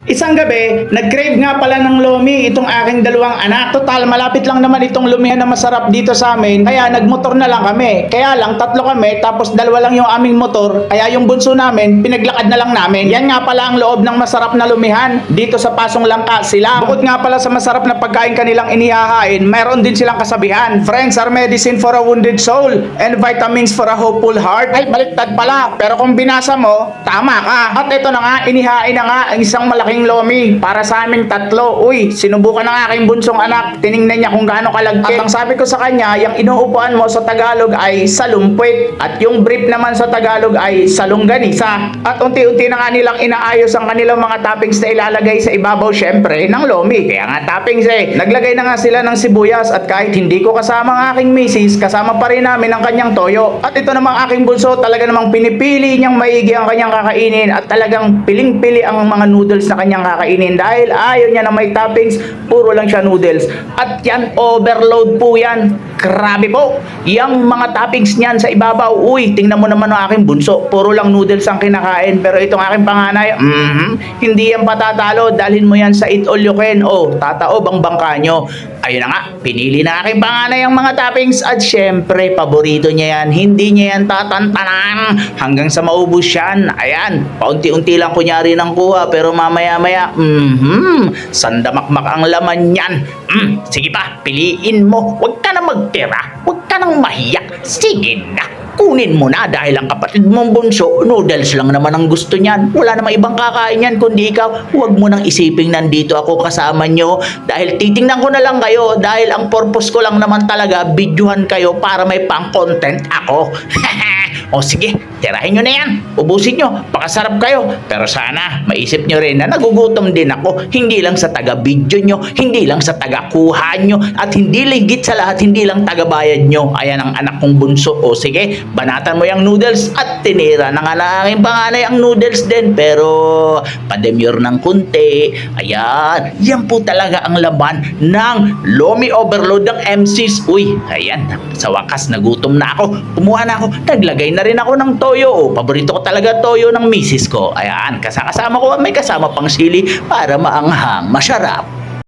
Isang gabi, nag-crave nga pala ng lomi itong aking dalawang anak. Total, malapit lang naman itong lumihan na masarap dito sa amin. Kaya nagmotor na lang kami. Kaya lang, tatlo kami, tapos dalawa lang yung aming motor. Kaya yung bunso namin, pinaglakad na lang namin. Yan nga pala ang loob ng masarap na lumihan dito sa Pasong Langka sila. Bukod nga pala sa masarap na pagkain kanilang inihahain, mayroon din silang kasabihan. Friends are medicine for a wounded soul and vitamins for a hopeful heart. Ay, baliktad pala. Pero kung binasa mo, tama ka. At ito na nga, inihain na nga ang isang malaking lomi para sa aming tatlo. Uy, sinubukan ng aking bunsong anak. Tiningnan niya kung gaano kalagkit. At ang sabi ko sa kanya, yung inuupuan mo sa Tagalog ay salumpwet. At yung brief naman sa Tagalog ay salungganisa. At unti-unti na nga nilang inaayos ang kanilang mga toppings na ilalagay sa ibabaw syempre ng lomi. Kaya nga toppings Naglagay na nga sila ng sibuyas at kahit hindi ko kasama ang aking misis, kasama pa rin namin ang kanyang toyo. At ito namang aking bunso, talaga namang pinipili niyang maigi ang kanyang kakainin at talagang piling-pili ang mga noodles na kanyang kakainin dahil ayaw niya na may toppings, puro lang siya noodles. At yan, overload po yan. Grabe po. Yang mga toppings niyan sa ibabaw, uy, tingnan mo naman ang aking bunso. Puro lang noodles ang kinakain. Pero itong aking panganay, hindi yan patatalo. Dalhin mo yan sa Eat All You Can. O, tataob ang bangka nyo. Ayun na nga, pinili na aking panganay ang mga toppings at syempre, paborito niya yan. Hindi niya yan tatantanan hanggang sa maubos yan. Ayan, paunti-unti lang kunyari ng kuha pero mamaya-maya, sandamakmak ang laman yan. Sige pa, piliin mo. Huwag ka na magtira. Huwag ka nang mahiyak. Sige na. Kunin mo na dahil ang kapatid mong bunso, noodles lang naman ang gusto niyan. Wala namang ibang kakain yan kundi ikaw. Huwag mo nang isiping nandito ako kasama nyo dahil titingnan ko na lang kayo dahil ang purpose ko lang naman talaga, videohan kayo para may pang-content ako. O sige, tirahin nyo na yan. Ubusin nyo. Pakasarap kayo. Pero sana, maisip nyo rin na nagugutom din ako. Hindi lang sa taga-video nyo, hindi lang sa taga-kuha nyo, at hindi ligit sa lahat, hindi lang taga-bayad nyo. Ayan ang anak kong bunso. O sige, banatan mo yung noodles at tinira na nga na aking panganay ang noodles din. Pero, pademure ng kunti. Ayan, yan po talaga ang laman ng Lomi Overload ng MCs. Uy, ayan, sa wakas nagutom na ako. Kumuha na ako, naglagay na rin ako ng toyo. Paborito ko talaga toyo ng misis ko. Ayan, kasama ko may kasama pang sili para maanghang, masarap.